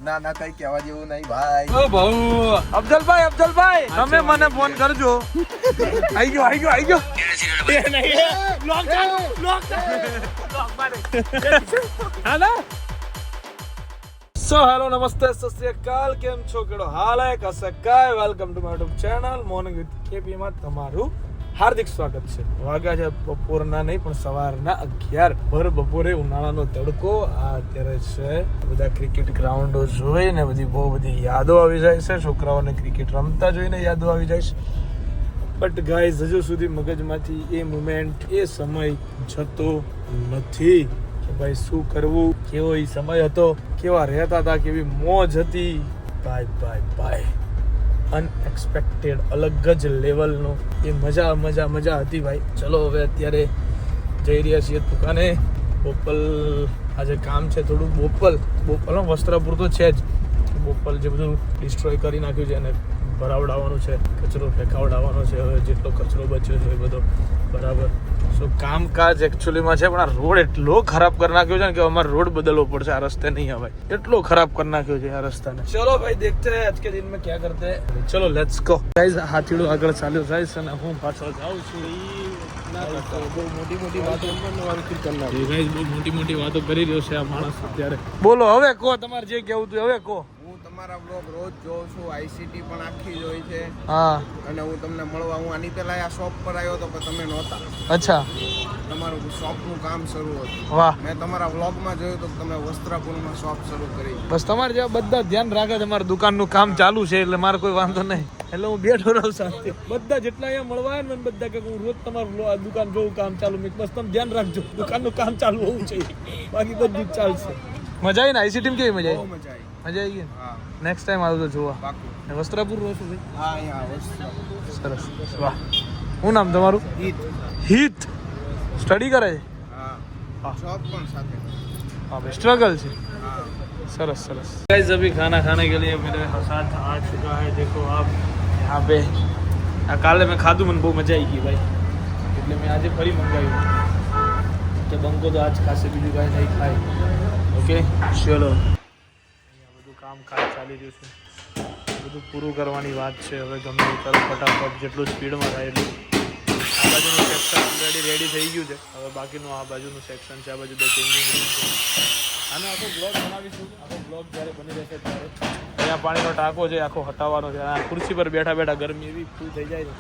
ના ના કઈ કહેવા જેવું નહીં ભાઈ. ઓ બહુ અફઝલભાઈ તમે મને ફોન કરજો. આઈ ગયો એ નહીં લોક હાલો. સો હેલો નમસ્તે સત શ્રી અકાલ, કેમ છો, કેડો હાલ હે, કસે કાય. Welcome to my YouTube channel morning with KP માં તમારું હાર્દિક સ્વાગત છે. વાગ્યા છે બપોરના નહીં પણ સવારના 11 ભર બપોરે ઉનાળાનો તડકો. આ અત્યારે છે બધા ક્રિકેટ ગ્રાઉન્ડો જોઈને બહુ બધી યાદો આવી જાય છે. છોકરાઓને ક્રિકેટ રમતા જોઈને યાદો આવી જાય છે. બટ ગાઈઝ હજુ સુધી મગજમાંથી એ મુમેન્ટ, એ સમય જતો નથી કે ભાઈ શું કરવું, કેવો એ સમય હતો, કેવા રહેતા હતા, કેવી મોજ હતી. બાય અનએક્સપેક્ટેડ અલગ જ લેવલનો એ મજા હતી ભાઈ. ચલો હવે અત્યારે જઈ રહ્યા છીએ દુકાને. બોપલ આજે કામ છે થોડું. બોપલ વસ્ત્રાપુર તો છે જ. બોપલ જે બધું ડિસ્ટ્રોય કરી નાખ્યું છે એને ભરાવડાવવાનું છે, કચરો ફેંકાવડાવવાનો છે. હવે જેટલો કચરો બચ્યો છે એ બધો બરાબર. સો કામકાજ એકચ્યુઅલીમાં છે, પણ આ રોડ એટલો ખરાબ કરી નાખ્યો છે ને કે અમારે રોડ બદલવો પડશે. આ રસ્તે નહીં આવે, એટલો ખરાબ કરી નાખ્યો છે આ રસ્તાને. ચલો ભાઈ દેખતે હૈ આજ કે દિન में क्या करते हैं. ચલો લેટ્સ ગો ગાઈઝ. હાથીડું આગળ ચાલ્યો જાય છે અને હું પાછળ જાઉં છું. બહુ મોટી વાતો કરી રહ્યો છે આ માણસ અત્યારે. બોલો હવે કહો, તમારે જે કહેવું હતું હવે કહો. તમારા બ્લોગ રોજ જોઉં છું. આઈસીટી પણ આખી જોઈ છે. હા, અને હું તમને મળવા, હું આની પહેલા આ શોપ પર આવ્યો તો પણ તમે નહોતા. અચ્છા, તમારું શોપનું કામ શરૂ હતું. વાહ. મેં તમારા વ્લોગમાં જોયું તો તમે વસ્ત્રાપુરમાં શોપ શરૂ કરી. બસ તમારે જેવા બધા ધ્યાન રાખે છે. મારા દુકાનનું કામ ચાલુ છે એટલે મારે કોઈ વાંધો નહીં. એટલે હું બેઠો રહું સાથે. બધા જેટલા અહીંયા મળવા આવે ને બધા કે હું રોજ તમારું દુકાન જોઉં, કામ ચાલુ. બસ તમે ધ્યાન રાખજો, દુકાનનું કામ ચાલુ હોવું જોઈએ, બાકી બધું જ ચાલશે. મજા આવી ને આઈસીટી કેવી મજા આવી? મજા આવી. મજા આવી ગઈ. હા, નેક્સ્ટ ટાઈમ આવું તો જોવા. પાકું. વસ્ત્રાપુર રહો છો ભાઈ? હા, અહીંયા વસ્ત્રાપુર. સરસ, વાહ. શું નામ તમારું? હિત. સ્ટડી કરે છે? हाँ, शॉप पण साथ है. हाँ, स्ट्रगल છે. हाँ. सरस गाइस, अभी खाना खाने के लिए मेरे साथ आ चुका है. देखो आप यहाँ पे. આ કાલે મેં ખાધું, મને બહુ મજા આવી ગઈ ભાઈ, એટલે મેં આજે ફરી મંગાવ્યું કે બંકો તો આજ ખાશે, બીજું કાંઈ નહીં ખાય. ઓકે ચલો. અહીંયા બધું કામકાજ ચાલી રહ્યું છે, બધું પૂરું કરવાની વાત છે. હવે ગમે એ કરો ફટાફટ, જેટલું સ્પીડમાં થાય એટલું. આ બાજુનું સેક્શન ઓલરેડી રેડી થઈ ગયું છે. હવે બાકીનું આ બાજુનું સેક્શન છે. આ બાજુ બે ચેન્જિંગ રૂમ છે. આનો આખો બ્લોગ બનાવીશું. આખો બ્લોગ જ્યારે બની રહેશે ત્યારે. અહીંયા પાણીનો ટાંકો છે, આખો હટાવવાનો છે. આ ખુરશી પર બેઠા ગરમી એવી ફૂલ થઈ જાય છે.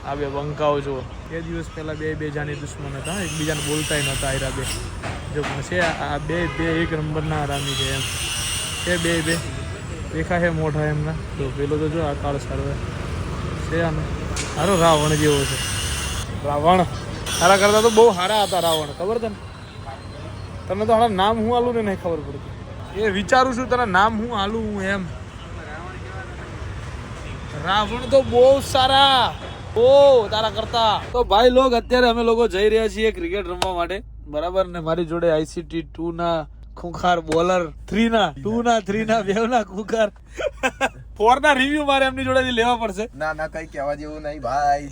આ બે બંકાઓ જુઓ. બે દિવસ પહેલાં બે જાની દુશ્મન હતા, એકબીજાને બોલતા નહોતા. આયરા બે જો છે, આ બે એક નંબરના આરામી છે એમ. એ બે દેખા છે મોટા એમના. તો પેલો તો જો આ કાળ સારો છે, આનો સારો રાવણ જેવો છે. રાવણ સારા કરતા તો બહુ સારા હતા રાવણ, ખબર તને? તને તો હારા નામ હું આલું ને નહીં ખબર પડતી. એ વિચારું છું તને નામ હું આલું હું એમ. રાવણ તો બહુ સારા, બહુ તારા કરતા. તો ભાઈ લોગ અત્યારે અમે લોકો જઈ રહ્યા છીએ ક્રિકેટ રમવા માટે, બરાબર. ને મારી જોડે આઈસીટી 2 ના ખુંખાર બોલર, 3 ના 3 ના 2 ના ખુંખાર 4 ના રિવ્યુ મારે એમની જોડેથી લેવા પડશે. ના ના કઈ કહેવા જેવું નહીં ભાઈ.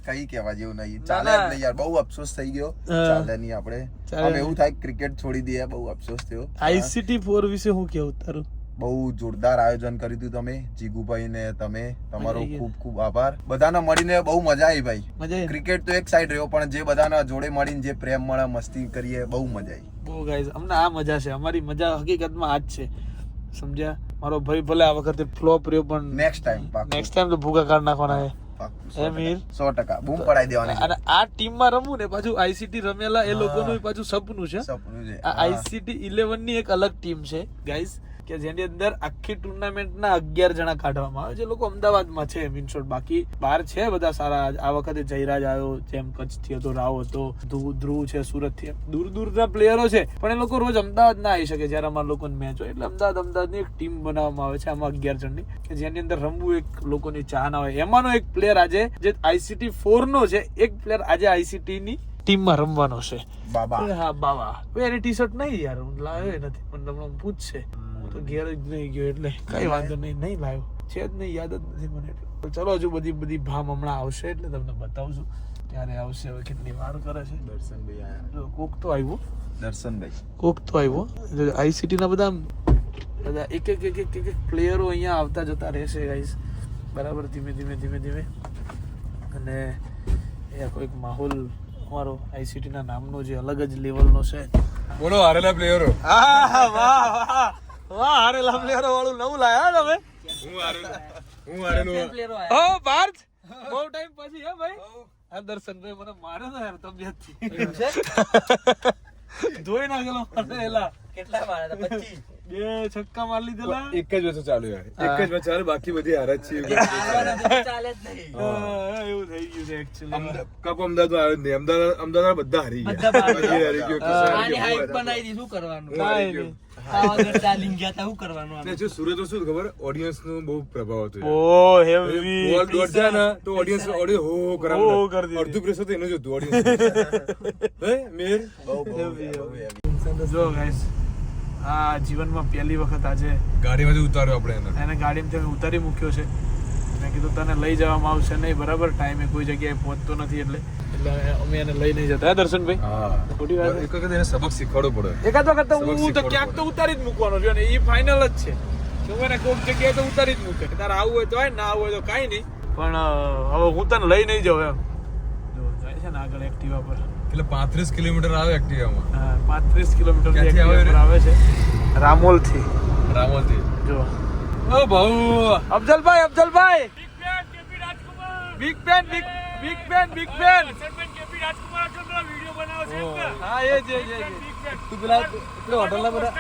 કઈ કહેવા જેવું નહીં. ચાલે જ નહીં યાર, બહુ અફસોસ થઈ ગયો. ચાલે નહીં આપણે. હવે એવું થાય ક્રિકેટ છોડી દઈએ, બહુ અફસોસ થયો. આઈસીટી 4 વિશે હું કેવું તારું? બહુ જોરદાર આયોજન કર્યું હતું તમે, જીગુભાઈ ને તમે. તમારો ખૂબ આભાર. બધાને મળીને બહુ મજા આવી ભાઈ. ક્રિકેટ તો એક સાઈડ રહ્યો, પણ જે બધાના જોડે મળીને જે પ્રેમ મળે, મસ્તી કરીએ, બહુ મજા આવી. બહુ ગાઈઝ, અમને આ મજા છે. અમારી મજા હકીકતમાં આ જ છે, સમજ્યા? મારો ભાઈ ભલે આ વખતે ફ્લોપ રહ્યો, પણ નેક્સ્ટ ટાઈમ તો ભૂકા કાઢ નાખવાના છે. 100% બૂમ પડાઈ દેવાની. અને આ ટીમમાં રમવું ને પાછું આઈસીટી રમેલા એ લોકોનું પાછું સપનું છે. આ આઈસીટી 11 ની એક અલગ ટીમ છે ગાઈઝ, કે જેની અંદર આખી ટુર્નામેન્ટના 11 જણા કાઢવામાં આવે છે. લોકો અમદાવાદમાં છે મીન શોર્ટ, બાકી બહાર છે બધા સારા. આ વખતે જયરાજ આવ્યો, જેમ કચ્છથી હતો, રાવ હતો, ધ્રુવ છે સુરત થી. દૂરના પ્લેયરો છે, પણ એ લોકો રોજ અમદાવાદ ના આવી શકે જ્યારે અમારા લોકોની મેચ હોય. એટલે અમદાવાદની એક ટીમ બનાવવામાં આવે છે આમાં 11 જણની, કે જેની અંદર રમવું એક લોકોની ચાહના હોય. એમાંનો એક પ્લેયર આજે જે આઈસીટી 4 નો છે, એક પ્લેયર આજે આઈસીટી ની ટીમમાં રમવાનો છે. હા, બાબા. એની ટી શર્ટ નહીં યાર, હું લાવ્યો નથી, પણ તમને પૂછશે તો ઘેર જ નહીં ગયો એટલે કઈ વાંધો નહીં લાવ્યો છે જ નહીં, યાદ જ નથી મને. ચલો હજુ બધી ભામ હમણાં આવશે એટલે તમને બતાવશું ક્યારે આવશે. હવે કેટલી વાર કરે છે. દર્શનભાઈ કોક તો આવ્યો. આઈસીટી ના બધા બધા એક પ્લેયરો અહીંયા આવતા જતા રહેશે ગાઈસ, બરાબર, ધીમે. અને એ કોઈક માહોલ અમારો ICT ના નામનો જે અલગ જ લેવલનો છે. બોલો હારેલા પ્લેયરો. વાહ હારેલા પ્લેયરો વાળું નવું લાયા તમે. હું હારેલો. ઓ પાર્થ, બહુ ટાઈમ પછી હે ભાઈ. આ દર્શનભાઈ મને માર્યો તો યાર તબિયતથી. ધોઈ નાખેલો મને એલા. કેટલા માર્યા હતા? 25. 2 છક્કા મારી લીધેલા. એક જ મેચ ચાલુ યાર, એક જ મેચ ચાલુ, બાકી બધી હાર જ છે. હારવાના તો ચાલે જ નહીં. એવું થઈ ગયું છે એકચ્યુઅલી. કપ અમદાવાદ આવ્યો જ નહીં. અમદાવાદ બધા હારી ગયા. બધા બાકી. બધી હારી ગયો. આની હાઈપ બનાવી દી, શું કરવાનું? હારી ગયો. પાવાગઢ ચાલીને ગયા તા, શું કરવાનું આનું? ને જો સુરત તો શું ખબર, ઓડિયન્સ નો બહુ પ્રભાવ હતો. ઓ હેવી. બોલ દોડ જાય ને તો ઓડિયન્સ હો હો કરી દે. અડધું પ્રેશર તો એનું જ હતું ઓડિયન્સ. હે મેર જો ગાઈસ, આ જીવનમાં પહેલી વખત આજે ગાડીમાંથી ઉતાર્યો આપણે એને. એને ગાડીમાંથી અમે ઉતારી મૂક્યો છે. મેં કીધું તને લઈ જવામાં આવશે નહીં, બરાબર, ટાઈમે કોઈ જગ્યાએ પહોંચતો નથી એટલે અમે એને લઈ નહીં જતા. દર્શનભાઈ, હા, ખોટી વાત એક વખત એને સબક શીખવાડવો પડે. એકાદ વખત તો હું તો ક્યાંક તો ઉતારી જ મૂકવાનો રહ્યો ને, એ ફાઇનલ જ છે. જો મને કોઈક જગ્યાએ તો ઉતારી જ મૂકે, તારે આવવું હોય તો હોય, ના આવવું હોય તો કાંઈ નહીં. પણ હવે હું તને લઈ નહીં જાઉં એમ. જો જાય છે ને આગળ એક્ટિવા પર. એટલે 35 કિલોમીટર આવે એક્ટિવામાં. હા, 35 કિલોમીટર ક્યાંથી આવે રે? આવે છે રામોલ થી. રામોલથી. જો ઓ ભાઉ, અફજલભાઈ બિગ ફેન. હા એ જે તું પેલા હોટલ ના બધા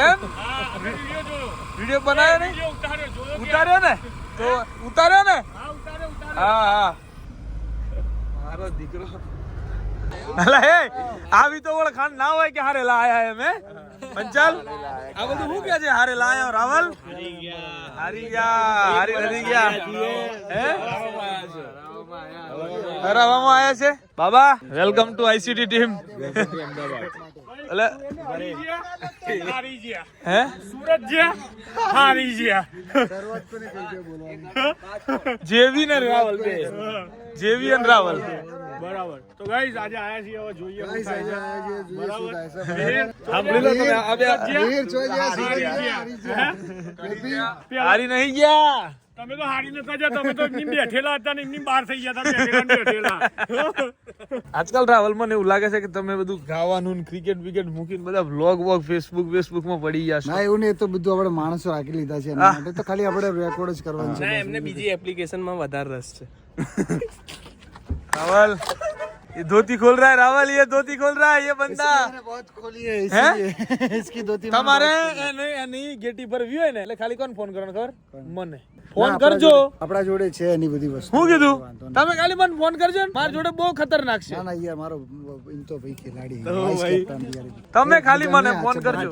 એમ વિડિયો બનાવ્યો ને, ઉતાર્યો ને, તો ઉતાર્યો ને. હા મારો દીકરો. અલા હે, આવી તો ઓળખાણ ના હોય કે હારે લાયા એમ. હે પંચાલ, આ બધું શું કે છે? હારે લાયા રાવલ? હારી ગયા. હે હરાવામાં આયા છે. બાબા, વેલકમ ટુ ICT ટીમ. એટલે હે સુરત જેવી ને રાવલ બે, જેવી અને રાવલ. બરાબર. તો ગાઈસ આજે આયા છીએ, હવે જોઈએ શું થાય છે. બરાબર. સાંભળી લો તમે. આ બે હારી નહીં ગયા. તમે તો હારી નતા ગયા, તમે તો એમની બેઠેલા હતા ને એમની બહાર થઈ ગયા હતા, બેઠેલા. આજકાલ રાવલ મને એવું લાગે છે કે તમે બધું ગાવાનું ક્રિકેટ મૂકીને બધા વ્લોગ ફેસબુક માં પડી ગયા છો. ના એવું નહીં, તો બધું આપણે માણસો રાખી લીધા છે એના માટે. તો ખાલી આપણે રેકોર્ડ જ કરવાનું છે. એમને બીજી એપ્લિકેશનમાં વધારે રસ છે. रावल, ये धोती खोल रहा है. रावल, ये धोती खोल रहा है ये बंदा. बहुत खोली है इसलिए इसकी धोती તમારે એની ગેટી પર વ્યૂ હોય ને એટલે ખાલી કોણ ફોન કરવાનો ખબર? મને ફોન કરજો. આપણા જોડે છે એની બધી વસ્તુ. હું કીધું? તમે ખાલી મને ફોન કરજો ને, મારી જોડે બહુ ખતરનાક છે. ના ના યાર, મારો ઇન તો ભાઈ ખેલાડી વાઇસ કેપ્ટન યાર. તમે ખાલી મને ફોન કરજો.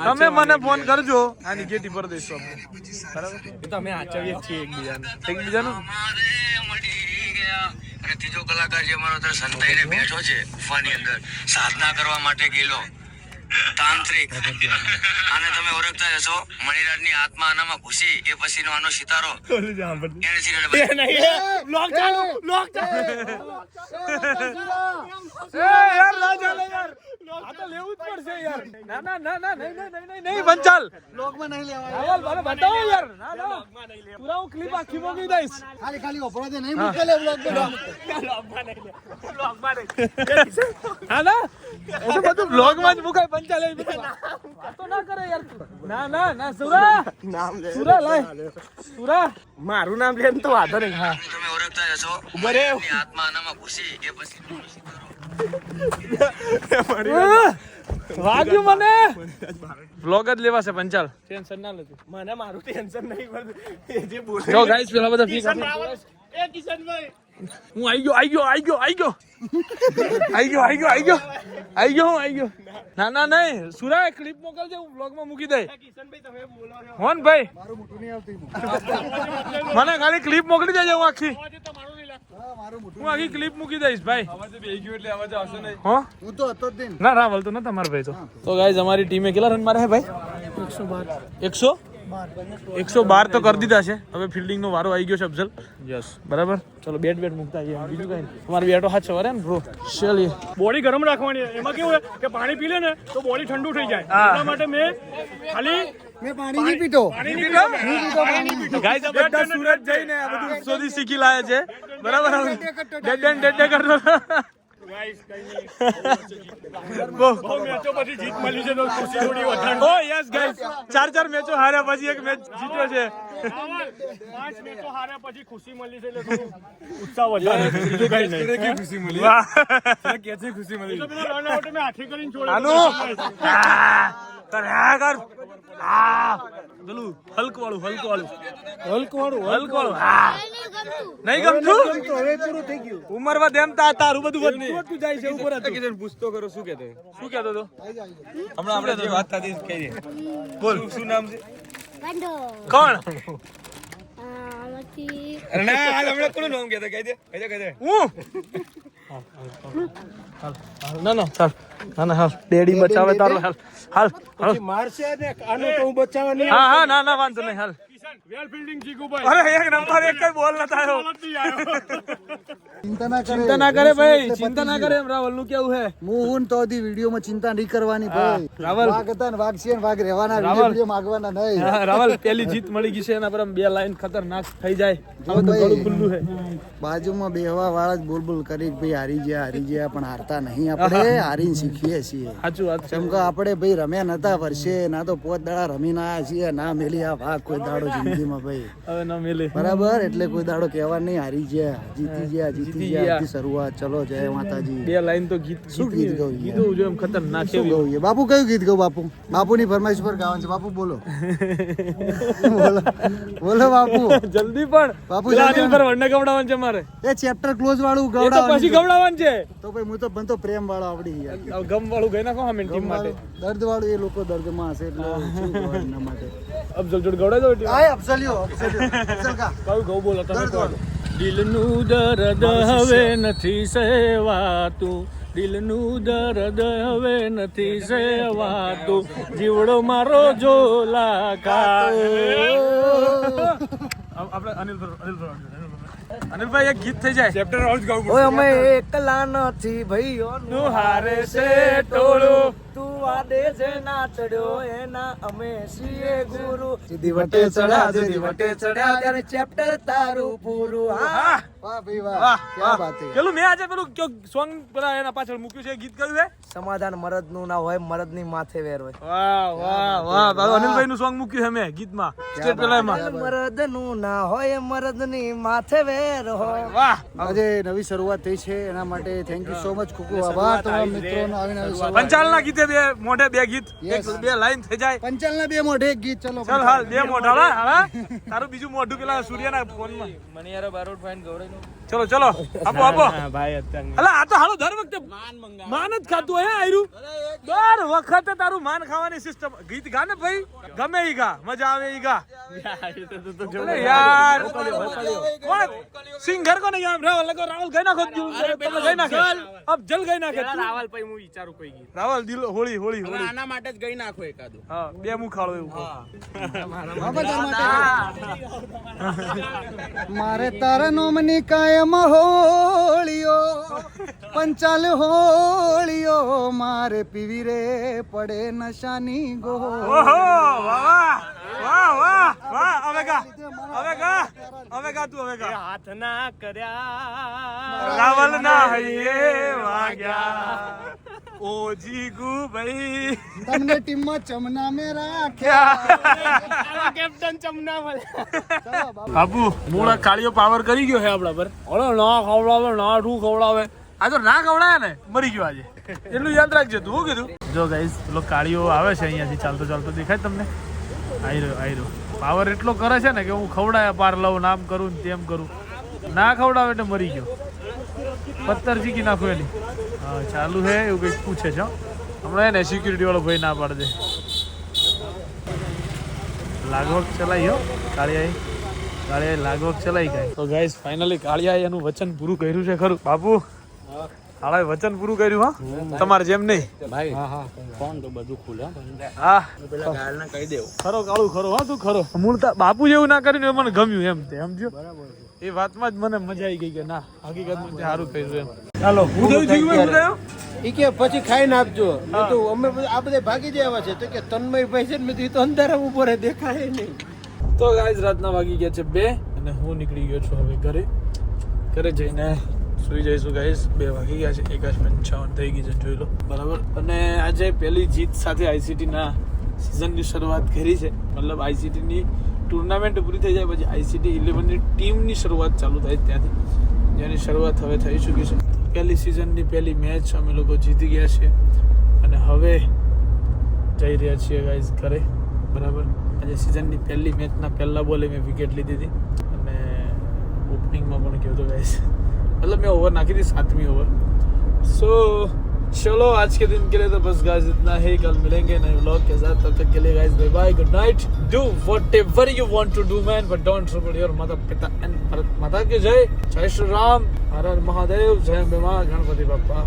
તમે મને ફોન કરજો, આની ગેટી પર દઈશું આપણે. બરાબર? તમે આચવીએ છીએ એકબીજાનું. અને ત્રીજો કલાકાર જે અમારો અત્યારે સંતાઈને બેઠો છે ગુફાની અંદર સાધના કરવા માટે ગયેલો તાંત્રિક, આને તમે ઓળખતા હશો. મણિરાજની આત્મા આનામાં ઘૂસી એ પછીનો આનો સિતારો એને યાર ના ચાલે યાર, આ તો લેવું જ પડશે યાર. ના નહીં પંચાલ, બ્લોગમાં નહીં લેવાય. રાવલ મને બતાવો યાર. ના પૂરા હું ક્લિપ આખી મોકલી દઈશ. ખાલી ઓપરો દે નહીં મૂકેલે બ્લોગમાં. ના એ બધું બ્લોગમાં જ મુકાય. પંચાલ એ બધું વાતો ના કરે યાર. ના સુરા લાય સુરા. મારું નામ લે તો વાંધો નહીં. હા, તમે ઓળખતા હશો. ઉભા રહે. મણિરાજની આત્મા આનામાં ઘૂસી એ પછીનો સિતારો વાગ્યું મને. વ્લોગ જ લેવાશે પંચાલ, ટેન્શન ના લેતું. મને મારું ટેન્શન નહીં પડતું. એ જે બોલે જો ગાઈસ પેલા બધા ફીક એ કિશનભાઈ, હું આવી ગયો. ના નહીં સુરા, ક્લિપ મોકલજે, હું વ્લોગ માં મૂકી દઈ. કિશનભાઈ તમે બોલો છો. હોન ભાઈ, મારું મોટું નહીં આવતું. મને ખાલી ક્લિપ મોકલી દેજે, હું આખી તમારું નહીં લાગતું. હા, મારું મોટું. હું આખી ક્લિપ મૂકી દઈશ ભાઈ. અવાજ બે ગયો એટલે અવાજ આવશે નહીં. હો હું તો હતો જ નહીં. ના રાવલ તો નતા મારા ભાઈ. તો ગાઈસ અમારી ટીમે કેટલા રન મારે હે ભાઈ? 112. 112 તો કરી દીધા છે. હવે ફિલ્ડિંગ નો વારો આવી ગયો છે અફઝલ. યસ બરાબર. ચલો બેટ મૂકતા જઈએ. બીજું કઈ તમારી બેટો હાથ સવારે ને બ્રો. ચલીએ. બોડી ગરમ રાખવાની. એમાં કેવું છે કે પાણી પી લે ને તો બોડી ઠંડુ થઈ જાય. એટલા માટે મેં ખાલી મેં પાણી નહીં પીતો. ગાઈસ આ બધા સુરત જઈને આ બધું શોધી શીખી લાયા છે. બરાબર. ડેડે કરતો. બહુ મેચો પછી જીત મળી છે તો ખુશી થોડી વધારે. ઓ યસ ગાઈસ 4 મેચો હાર્યા પછી એક મેચ જીત્યો છે. 5 મેચો હાર્યા પછી ખુશી મળી છે એટલે થોડું ઉત્સાહ વધારે. બીજું કઈ નહીં. ખુશી મળી વાહ કે છે ખુશી મળી તો પેલા રન આઉટ મેં હાથે કરીને છોડ્યો. આનો કર પેલું હલક વાળું હા નહીં ગમતું. હવે પૂરું થઈ ગયું. ઉંમરમાં તેમ તારું બધું વધતું જાય છે ઉપર હતું. પૂછતો કરો શું કહેતો શું કહેતો તો હમણાં આપણે જે વાત થતી કહી દે બોલ શું નામ છે કોણ અરે ના હાલ હમણાં કોનું નામ કહેતો કહી દે હું ના ચાલ ના હાલ ડેડી બચાવે તારો હાલ મારશે ને આનો તો હું બચાવવા નહીં. હા ના વાંધો નહીં હાલ. વેલ ફિલ્ડિંગ જીગુભાઈ. અરે એક નંબર એક કઈ બોલ નતા આવ્યો. ચિંતા ના કરે. ચિંતા ના કરે ભાઈ, ચિંતા ના કરે. રાવલ નું કેવું હે હું તો દી વિડીયોમાં ચિંતા નહીં કરવાની ભાઈ. રાવલ. વાઘ હતા ને વાઘ છે ને વાઘ રહેવાના. રાવલ. વિડીયો માંગવાના નહીં. હા, રાવલ પેલી જીત મળી ગઈ છે એના પર આમ 2 લાઈન ખતરનાક થઈ જાય. હવે તો ભાઈ. ગળું ખુલ્લું હે. બાજુમાં બેહવા વાળા જ બોલ કરી કે ભાઈ હારી ગયા પણ હારતા નહીં. આપણે હારીને શીખીએ છીએ. સાચું વાત છે. જેમ કે આપણે ભાઈ રમ્યા નતા વર્ષે ના તો 5 દાડા રમીને આયા છીએ. ના મેલી આ વાઘ કોઈ દાડો જિંદગીમાં ભાઈ. હવે ન મિલે. બરાબર એટલે કોઈ દાડો કહેવા નહીં હારી ગયા જીતી ગયા આજથી શરૂઆત. ચલો જય માતાજી. 2 લાઈન તો ગીત શું ગીત ગાવું યાર? કીધું જો એમ ખતરનાક શું કેવી. ગાવું યાર? બાપુ કયું ગીત ગાવું બાપુ? બાપુની ફરમાઈશ પર ગાવાનું છે. બાપુ બોલો. બોલો બાપુ. જલ્દી પણ બાપુ પેલા જલ્દી. અનિલ પર વડને ગવડાવવાનું છે મારે. એ ચેપ્ટર ક્લોઝ વાળું એ તો ગવડાવવાનું પછી છે. ગવડાવવાનું છે. તો ભાઈ હું તો બનતો પ્રેમ વાળો આવડી યાર. ગમ વાળું ગઈ નાખો અમે ટીમ માટે. દર્દ વાળું એ લોકો દર્દમાં હશે એટલે શું કહેવાય એના માટે. અફઝલ જોડ ગવડાવી દો એટલે. આય અફસલિયો અફસલ કા કયું ગૌ બોલો તમે દર્દ કહો. વાળું. દિલનું દર્દ હવે નથી સહેવાતું, દિલનું દર્દ હવે નથી સહેવાતું, જીવડો મારો ઝોલા આપણે અનિલભાઈ એક ગીત થઈ જાય. ચેપ્ટર હાઉસ ગાવું ઓય અમે એકલા નથી ભાઈઓ નું હારે છે ટોળું, તું વાદે છે ના ચડ્યો એના અમે છીએ ગુરુ. સીધી વટે ચડ્યા સીધી વટે ચડ્યા ત્યારે ચેપ્ટર તારું પૂરું. હા વાહ ભાઈ વાહ વાહ ક્યાં બાત હે. પેલું મેં આજે પેલું સોંગ પેલા એના પાછળ મૂક્યું છે, ગીત કયું છે? સમાધાન મરદ નું ના હોય, મરદ ની માથે વેર હોય. વાહ તારું અનિલભાઈ નું સોંગ મૂક્યું છે મેં ગીતમાં સ્ટેટ પેલા એમાં. મરદ નું ના હોય, મરદ ની માથે વેર હોય. વાહ આજે નવી શરૂઆત થઈ છે એના માટે થેન્ક યુ સો મચ. ખૂબ ખૂબ આભાર તમામ મિત્રોનો આવીને આવી શરૂઆત. પંચાલના ગીતે મોઢે 2 ગીત, Yes. 2 લાઈન થઈ જાય. પંચાલના 2 મોઢે એક ગીત. ચલો ચાલ હાલ 2 મોઢા હવે તારું બીજું મોઢું પેલા સૂર્યના ફોનમાં. મને યાર બારોટ ફાઈન ગવડાઈ ચલો આપો અલા આ તો હાલો દર વખતે માન જ ખાતું હોય આયરું. દર વખતે તારું માન ખાવાની સિસ્ટમ. ગીત ગા ને ભાઈ, ગમે ઈ ગા, મજા આવે ઈ ગા. અરે યાર કોણ સિંગર કોને યાર? રાવલ ગઈ નાખો, તમે ગઈ નાખે, અબ જલ ગઈ નાખે. રાવલ પછી હું વિચારું કોઈ ગીત. રાવલ દિલ હોળી આના માટે જ ગઈ નાખો એકાદું. હા 2 મુખાળો એવું. મારે તારા નોમની કાયમ હોળીઓ પંચાલ હોળીઓ મારે પીવી રે પડે નશાની ગો. ઓહો વાહ હવે ગા તું હવે ગા. હાથ ના કર્યા રાવલ ના હૈયે વાગ્યા, ઓ જીગુ ભાઈ તમને ટીમમાં ચમના મે રાખ્યા. કેપ્ટન ચમના વાલે. બાબુ મૂળ કાળિયો પાવર કરી ગયો છે આપડા પર. ઓલો ના ખવડાવે ના શું ખવડાવે. આ તો ના ખવડાવે ને મરી ગયો આજે. એટલું યાદ રાખજો તું. શું કીધું? જો ગાઈસ પેલો કાળિયો આવે છે અહીંયાથી ચાલતો દેખાય તમને? આઈ રહ્યો. પાવર એટલો કરે છે ને કે હું ખવડાયા પાર લઉં, નામ કરું ને તેમ કરું. ના ખવડાવે એટલે મરી ગયો. પથ્થર ચીકી નાખો એની. હા ચાલુ છે એવું કંઈક પૂછે છે હમણાં. એને સિક્યુરિટી વાળો ભાઈ ના પાડે દે. લાગવક ચલાઈ હો કાળિયાએ લાગવક ચલાઈ ગઈ. તો ગાઈસ ફાઇનલી કાળિયાએ એનું વચન પૂરું કર્યું છે ખરું. બાપુ હાળાએ વચન પૂરું કર્યું હા તમારે જેમ નહીં ભાઈ ફોન તો બધું ખુલે હા પેલા ગાયલને કહી દેવું ખરો કાળું ખરો હા તું ખરો મૂળતા બાપુ જેવું ના કર્યું ને મને ગમ્યું એમ તે સમજો એ વાતમાં જ મને મજા આવી ગઈ કે ના હકીકતમાં તે સારું કર્યું એમ ચાલો હું થયું ઈ કે પછી ખાઈને આપજો મેં તો અમે આ બધે ભાગી જવા છે તો કે તન્મયભાઈ છે ને મેં તો ઈ તો અંધારા ઉપર દેખાય નહીં. તો ગાઈઝ રાતના વાગી ગયા છે 2 અને હું નીકળી ગયો છું હવે ઘરે જઈને સુઈ જઈશું ગાઈઝ. 2 વાગી ગયા છે 1:55 થઈ ગઈ છે જોઈ લો બરાબર. અને આજે પહેલી જીત સાથે આઈસીટીના સિઝનની શરૂઆત કરી છે. મતલબ આઈસીટીની ટુર્નામેન્ટ પૂરી થઈ જાય પછી આઈસીટી 11ની ટીમની શરૂઆત ચાલુ થાય ત્યાંથી જેની શરૂઆત હવે થઈ ચૂકી છે. પહેલી સિઝનની પહેલી મેચ અમે લોકો જીતી ગયા છીએ અને હવે જઈ રહ્યા છીએ ગાઈઝ ઘરે બરાબર. આજે સિઝનની પહેલી મેચના પહેલા બોલે મેં વિકેટ લીધી હતી અને ઓપનિંગમાં પણ ગયો હતો ગાઈઝ. मतलब मैं ओवर नाखी थी 7वीं ओवर. सो चलो आज के दिन के लिए तो बस गाइस इतना ही. कल मिलेंगे नए व्लॉग के साथ. तब तक के लिए guys bye bye, good night. Do whatever you want to do man but don't trouble your माता पिता एंड भारत माता की जय. जय श्री राम, हर हर महादेव, जय भीमा, गणपति बप्पा.